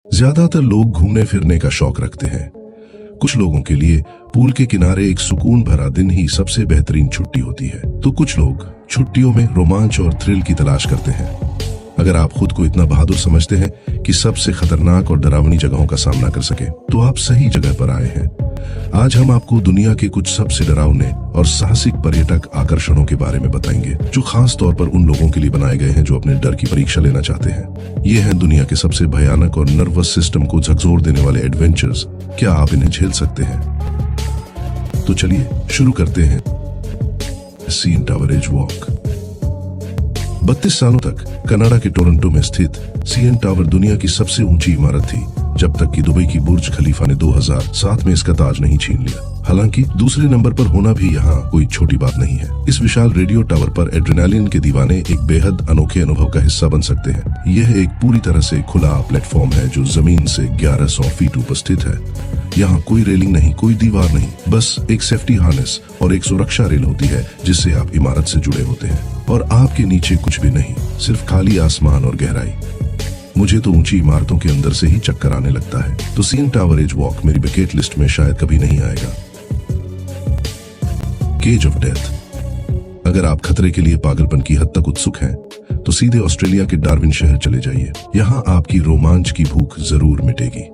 ज्यादातर लोग घूमने फिरने का शौक रखते हैं। कुछ लोगों के लिए पूल के किनारे एक सुकून भरा दिन ही सबसे बेहतरीन छुट्टी होती है, तो कुछ लोग छुट्टियों में रोमांच और थ्रिल की तलाश करते हैं। अगर आप खुद को इतना बहादुर समझते हैं कि सबसे खतरनाक और डरावनी जगहों का सामना कर सके, तो आप सही जगह पर आए हैं। आज हम आपको दुनिया के कुछ सबसे डरावने और साहसिक पर्यटक आकर्षणों के बारे में बताएंगे, जो खास तौर पर उन लोगों के लिए बनाए गए हैं जो अपने डर की परीक्षा लेना चाहते हैं। ये हैं दुनिया के सबसे भयानक और नर्वस सिस्टम को झकझोर देने वाले एडवेंचर्स। क्या आप इन्हें झेल सकते हैं? तो चलिए शुरू करते हैं। CN tower edge walk. 32 सालों तक कनाडा के टोरंटो में स्थित सीएन टावर दुनिया की सबसे ऊंची इमारत थी, जब तक कि दुबई की बुर्ज खलीफा ने 2007 में इसका ताज नहीं छीन लिया। हालांकि दूसरे नंबर पर होना भी यहाँ कोई छोटी बात नहीं है। इस विशाल रेडियो टावर पर एड्रेनालिन के दीवाने एक बेहद अनोखे अनुभव का हिस्सा बन सकते हैं। यह एक पूरी तरह से खुला प्लेटफॉर्म है जो जमीन से 1100 फीट ऊपर स्थित है। यहाँ कोई रेलिंग नहीं, कोई दीवार नहीं, बस एक सेफ्टी हार्नेस और एक सुरक्षा रेल होती है जिससे आप इमारत से जुड़े होते हैं। और आपके नीचे कुछ भी नहीं, सिर्फ खाली आसमान और गहराई। मुझे तो ऊंची इमारतों के अंदर से ही चक्कर आने लगता है, तो सीएन टावर एज वॉक मेरी बकेट लिस्ट में शायद कभी नहीं आएगा। Cage of death. अगर आप खतरे के लिए पागलपन की हद तक उत्सुक हैं, तो सीधे ऑस्ट्रेलिया के डार्विन शहर चले जाइए। यहाँ आपकी रोमांच की भूख जरूर मिटेगी।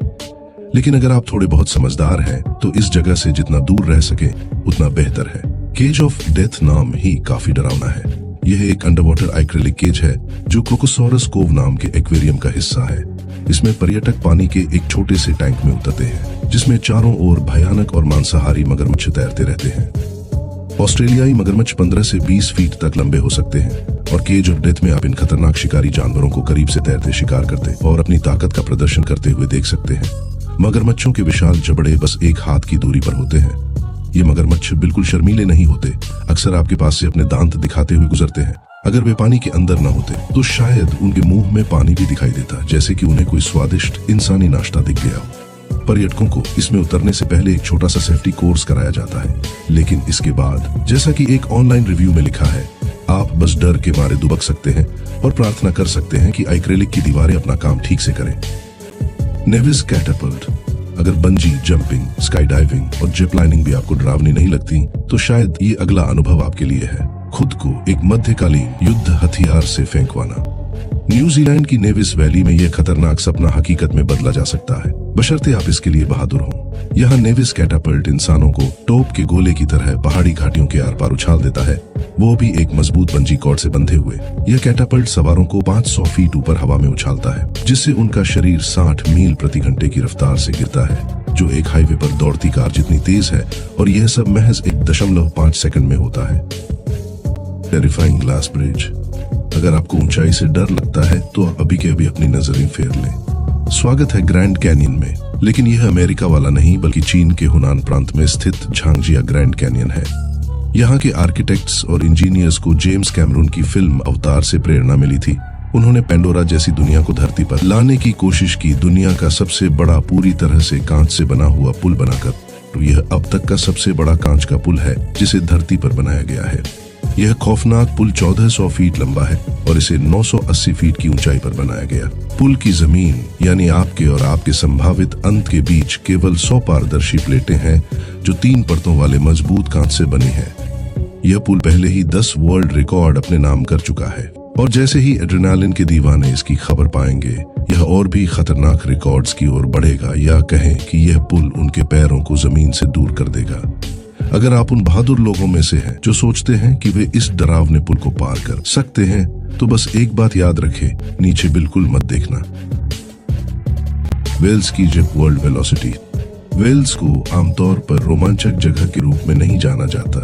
लेकिन अगर आप थोड़े बहुत समझदार हैं, तो इस जगह से जितना दूर रह सके उतना बेहतर है। केज ऑफ डेथ नाम ही काफी डरावना है। यह एक अंडरवाटर एक्रिलिक केज है जो क्रोकोसॉरस कोव नाम के एक्वेरियम का हिस्सा है। इसमें पर्यटक पानी के एक छोटे से टैंक में उतरते हैं, जिसमें चारों ओर भयानक और मांसाहारी मगरमच्छ तैरते रहते हैं। ऑस्ट्रेलियाई मगरमच्छ 15 से 20 फीट तक लंबे हो सकते हैं, और केज ऑफ डेथ में आप इन खतरनाक शिकारी जानवरों को करीब से तैरते शिकार करते और अपनी ताकत का प्रदर्शन करते हुए देख सकते हैं। मगरमच्छों के विशाल जबड़े बस एक हाथ की दूरी पर होते हैं। ये मगरमच्छ बिल्कुल शर्मीले नहीं होते, अक्सर आपके पास से अपने दांत दिखाते हुए गुजरते हैं। अगर वे पानी के अंदर न होते, तो शायद उनके मुंह में पानी भी दिखाई देता, जैसे कि उन्हें कोई स्वादिष्ट इंसानी नाश्ता दिख गया हो। पर्यटकों को इसमें उतरने से पहले एक छोटा सा सेफ्टी कोर्स कराया जाता है, लेकिन इसके बाद, जैसा कि एक ऑनलाइन रिव्यू में लिखा है, आप बस डर के मारे दुबक सकते हैं और प्रार्थना कर सकते हैं कि एक्रिलिक की दीवारें अपना काम ठीक से करें। नेविस कैटापल्ट। अगर बंजी जंपिंग, स्काई डाइविंग और जिप लाइनिंग भी आपको डरावनी नहीं लगती, तो शायद ये अगला अनुभव आपके लिए है। खुद को एक मध्यकालीन युद्ध हथियार से फेंकवाना। न्यूजीलैंड की नेविस वैली में यह खतरनाक सपना हकीकत में बदला जा सकता है, बशर्ते आप इसके लिए बहादुर हों। यहाँ नेविस कैटापल्ट इंसानों को टोप के गोले की तरह पहाड़ी घाटियों के आर पार उछाल देता है, वो भी एक मजबूत बंजी कॉर्ड से बंधे हुए। यह कैटापल्ट सवारों को 500 फीट ऊपर हवा में उछालता है, जिससे उनका शरीर 60 मील प्रति घंटे की रफ्तार से गिरता है, जो एक हाईवे पर दौड़ती कार जितनी तेज है। और यह सब महज 1.5 सेकंड में होता है। Terrifying glass bridge. अगर आपको ऊंचाई से डर लगता है, तो आप अभी के अभी अपनी नजरें फेर लें। स्वागत है ग्रैंड कैनियन में, लेकिन यह अमेरिका वाला नहीं, बल्कि चीन के हुनान प्रांत में स्थित झांगजिया ग्रैंड कैनियन है। यहाँ के आर्किटेक्ट्स और इंजीनियर्स को जेम्स कैमरून की फिल्म अवतार से प्रेरणा मिली थी। उन्होंने पेंडोरा जैसी दुनिया को धरती पर लाने की कोशिश की, दुनिया का सबसे बड़ा पूरी तरह से कांच से बना हुआ पुल बनाकर। तो यह अब तक का सबसे बड़ा कांच का पुल है जिसे धरती पर बनाया गया है। यह खौफनाक पुल 1400 फीट लंबा है और इसे 980 फीट की ऊंचाई पर बनाया गया। पुल की जमीन यानी आपके और आपके संभावित अंत के बीच केवल 100 पारदर्शी प्लेटें हैं, जो 3 परतों वाले मजबूत कांच से बनी है। यह पुल पहले ही 10 वर्ल्ड रिकॉर्ड अपने नाम कर चुका है, और जैसे ही एड्रेनालिन के दीवाने इसकी खबर पाएंगे, यह और भी खतरनाक रिकॉर्ड्स की ओर बढ़ेगा, या कहें कि यह पुल उनके पैरों को जमीन से दूर कर देगा। अगर आप उन बहादुर लोगों में से हैं जो सोचते हैं कि वे इस डरावने पुल को पार कर सकते हैं, तो बस एक बात याद रखें, नीचे बिल्कुल मत देखना। वेल्स की जिप वर्ल्ड वेलोसिटी। वेल्स को आमतौर पर रोमांचक जगह के रूप में नहीं जाना जाता,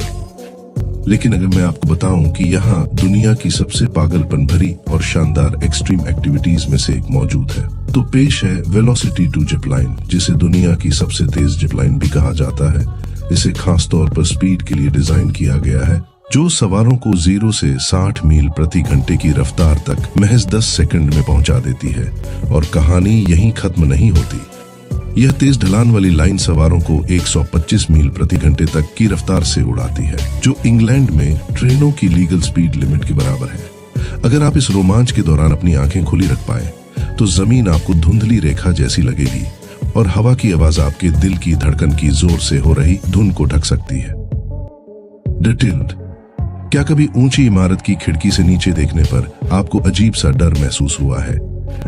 लेकिन अगर मैं आपको बताऊं कि यहाँ दुनिया की सबसे पागलपन भरी और शानदार एक्सट्रीम एक्टिविटीज में से एक मौजूद है, तो पेश है वेलोसिटी 2 जिप लाइन, जिसे दुनिया की सबसे तेज जिप लाइन भी कहा जाता है। इसे खास तौर पर स्पीड के लिए डिजाइन किया गया है, जो सवारों को 0 से 60 मील प्रति घंटे की रफ्तार तक महज 10 सेकंड में पहुंचा देती है। और कहानी यहीं खत्म नहीं होती। यह तेज ढलान वाली लाइन सवारों को 125 मील प्रति घंटे तक की रफ्तार से उड़ाती है, जो इंग्लैंड में ट्रेनों की लीगल स्पीड लिमिट के बराबर है। अगर आप इस रोमांच के दौरान अपनी आंखें खुली रख पाए, तो जमीन आपको धुंधली रेखा जैसी लगेगी और हवा की आवाज आपके दिल की धड़कन की जोर से हो रही धुन को ढक सकती है। डिटिल्ड। क्या कभी ऊंची इमारत की खिड़की से नीचे देखने पर आपको अजीब सा डर महसूस हुआ है?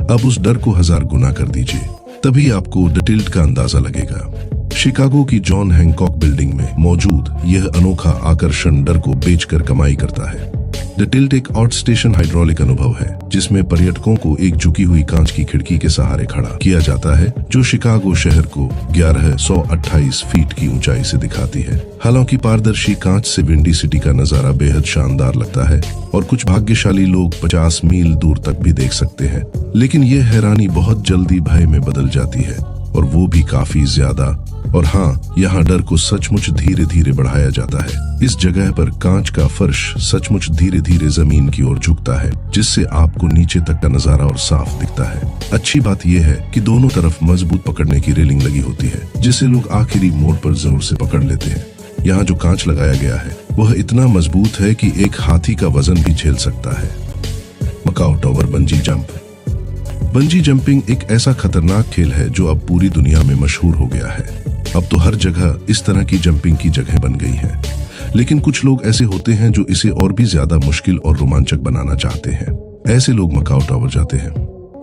अब उस डर को 1000 गुना कर दीजिए, तभी आपको डिटिल्ड का अंदाजा लगेगा। शिकागो की जॉन हैंकॉक बिल्डिंग में मौजूद यह अनोखा आकर्षण डर को बेचकर कमाई करता है। डिटिल्ड एक आउट स्टेशन हाइड्रोलिक अनुभव है जिसमें पर्यटकों को एक झुकी हुई कांच की खिड़की के सहारे खड़ा किया जाता है जो शिकागो शहर को 1128 फीट की ऊंचाई से दिखाती है। हालांकि पारदर्शी कांच से विंडी सिटी का नजारा बेहद शानदार लगता है और कुछ भाग्यशाली लोग 50 मील दूर तक भी देख सकते हैं, लेकिन यह हैरानी बहुत जल्दी भय में बदल जाती है, और वो भी काफी ज्यादा। और हाँ, यहाँ डर को सचमुच धीरे धीरे बढ़ाया जाता है। इस जगह पर कांच का फर्श सचमुच धीरे धीरे जमीन की ओर झुकता है, जिससे आपको नीचे तक का नजारा और साफ दिखता है। अच्छी बात यह है कि दोनों तरफ मजबूत पकड़ने की रेलिंग लगी होती है, जिसे लोग आखिरी मोड़ पर जोर से पकड़ लेते हैं। यहाँ जो कांच लगाया गया है वह इतना मजबूत है कि एक हाथी का वजन भी झेल सकता है। Macau tower bungee jump. Bungee jumping एक ऐसा खतरनाक खेल है जो अब पूरी दुनिया में मशहूर हो गया है। अब तो हर जगह इस तरह की जंपिंग की जगह बन गई है, लेकिन कुछ लोग ऐसे होते हैं जो इसे और भी ज्यादा मुश्किल और रोमांचक बनाना चाहते हैं। ऐसे लोग मकाओ टावर जाते हैं।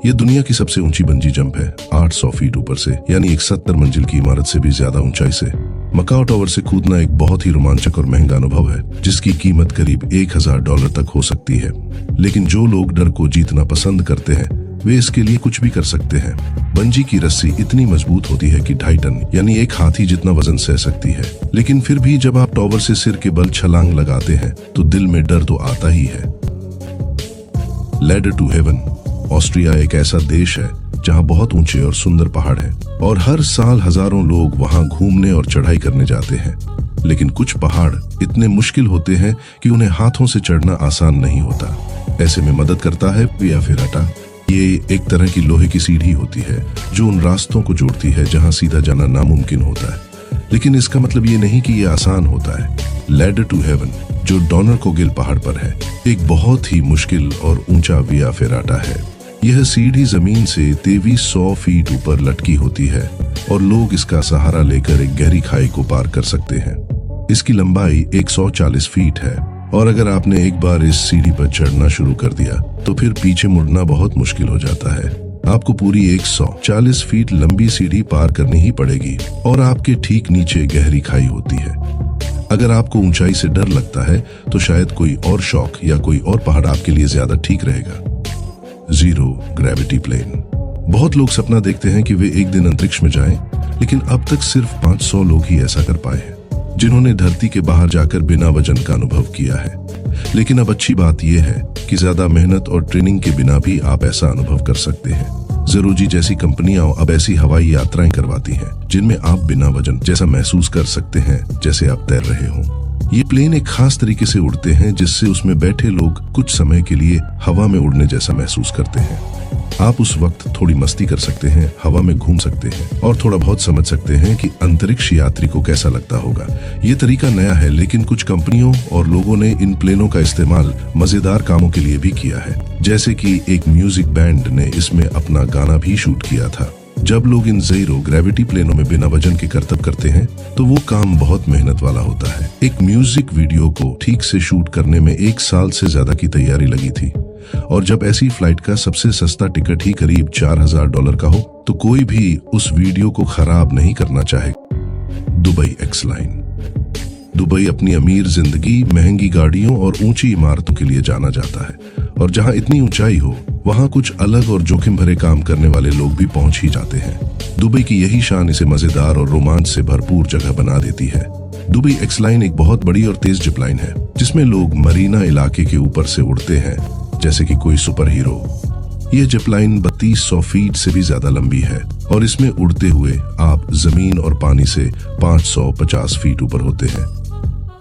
यह दुनिया की सबसे ऊंची बंजी जंप है, 800 फीट ऊपर से, यानी एक 70 मंजिल की इमारत से भी ज्यादा ऊंचाई से। मकाओ टावर से कूदना एक बहुत ही रोमांचक और महंगा अनुभव है, जिसकी कीमत करीब $1000 तक हो सकती है। लेकिन जो लोग डर को जीतना पसंद करते हैं वे इसके लिए कुछ भी कर सकते हैं। बंजी की रस्सी इतनी मजबूत होती है कि 2.5 टन यानी एक हाथी जितना वजन सह सकती है, लेकिन फिर भी जब आप टावर से सिर के बल छलांग लगाते हैं तो दिल में डर तो आता ही है। Ladder to heaven. ऑस्ट्रिया एक ऐसा देश है जहां बहुत ऊंचे और सुंदर पहाड़ हैं और हर साल हजारों लोग वहां घूमने और चढ़ाई करने जाते हैं। लेकिन कुछ पहाड़ इतने मुश्किल होते हैं कि उन्हें हाथों से चढ़ना आसान नहीं होता। ऐसे में मदद करता है विया फेराटा। ये एक तरह की लोहे की सीढ़ी होती है जो उन रास्तों को जोड़ती है जहां सीधा जाना नामुमकिन होता है, लेकिन इसका मतलब ये नहीं कि ये आसान होता है। लैडर टू हेवन, जो डोनरकोगिल पहाड़ पर है, एक बहुत ही मुश्किल और ऊंचा विया फेराटा है। यह सीढ़ी जमीन से 2300 फीट ऊपर लटकी होती है और लोग इसका सहारा लेकर एक गहरी खाई को पार कर सकते हैं। इसकी लंबाई 140 फीट है और अगर आपने एक बार इस सीढ़ी पर चढ़ना शुरू कर दिया तो फिर पीछे मुड़ना बहुत मुश्किल हो जाता है। आपको पूरी 140 फीट लंबी सीढ़ी पार करनी ही पड़ेगी और आपके ठीक नीचे गहरी खाई होती है। अगर आपको ऊंचाई से डर लगता है तो शायद कोई और शौक या कोई और पहाड़ आपके लिए ज्यादा ठीक रहेगा। Zero gravity plane. बहुत लोग सपना देखते हैं कि वे एक दिन अंतरिक्ष में जाएं, लेकिन अब तक सिर्फ 500 लोग ही ऐसा कर पाए हैं जिन्होंने धरती के बाहर जाकर बिना वजन का अनुभव किया है। लेकिन अब अच्छी बात यह है कि ज्यादा मेहनत और ट्रेनिंग के बिना भी आप ऐसा अनुभव कर सकते हैं। ज़रूरी जैसी कंपनियां अब ऐसी हवाई यात्राएं करवाती हैं जिनमें आप बिना वजन जैसा महसूस कर सकते हैं जैसे आप तैर रहे हों। ये प्लेन एक खास तरीके से उड़ते हैं जिससे उसमें बैठे लोग कुछ समय के लिए हवा में उड़ने जैसा महसूस करते हैं। आप उस वक्त थोड़ी मस्ती कर सकते हैं, हवा में घूम सकते हैं और थोड़ा बहुत समझ सकते हैं कि अंतरिक्ष यात्री को कैसा लगता होगा। ये तरीका नया है, लेकिन कुछ कंपनियों और लोगों ने इन प्लेनों का इस्तेमाल मजेदार कामों के लिए भी किया है। जैसे कि एक म्यूजिक बैंड ने इसमें अपना गाना भी शूट किया था। जब लोग इन ज़ीरो ग्रेविटी प्लेनों में बिना वजन के करतब करते हैं तो वो काम बहुत मेहनत वाला होता है। एक म्यूजिक वीडियो को ठीक से शूट करने में 1 साल से ज्यादा की तैयारी लगी थी और जब ऐसी फ्लाइट का सबसे सस्ता टिकट ही करीब $4000 का हो तो कोई भी उस वीडियो को खराब नहीं करना चाहे। दुबई एक्सलाइन। दुबई अपनी अमीर जिंदगी, महंगी गाड़ियों और ऊंची इमारतों के लिए जाना जाता है और जहां इतनी ऊंचाई हो वहां कुछ अलग और जोखिम भरे काम करने वाले लोग भी पहुंच ही जाते हैं। दुबई की यही शान इसे मजेदार और रोमांच से भरपूर जगह बना देती है। दुबई एक्सलाइन एक बहुत बड़ी और तेज जिपलाइन है जिसमें लोग मरीना इलाके के ऊपर से उड़ते हैं जैसे कि कोई सुपर हीरो। यह जिपलाइन 3200 फीट से भी ज्यादा लंबी है और इसमें उड़ते हुए आप जमीन और पानी से 550 फीट ऊपर होते हैं।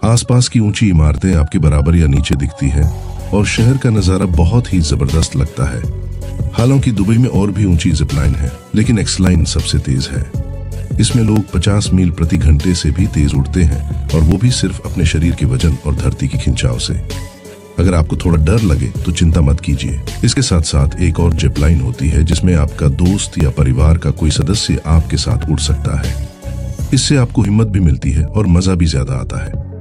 आसपास की ऊंची इमारतें आपके बराबर या नीचे दिखती हैं और शहर का नजारा बहुत ही जबरदस्त लगता है। हालांकि दुबई में और भी ऊंची जिपलाइन है, लेकिन एक्सलाइन सबसे तेज है। इसमें लोग 50 मील प्रति घंटे से भी तेज उड़ते हैं और वो भी सिर्फ अपने शरीर के वजन और धरती की खिंचाव से। अगर आपको थोड़ा डर लगे तो चिंता मत कीजिए। इसके साथ साथ एक और जिप लाइन होती है जिसमें आपका दोस्त या परिवार का कोई सदस्य आपके साथ उड़ सकता है। इससे आपको हिम्मत भी मिलती है और मजा भी ज्यादा आता है।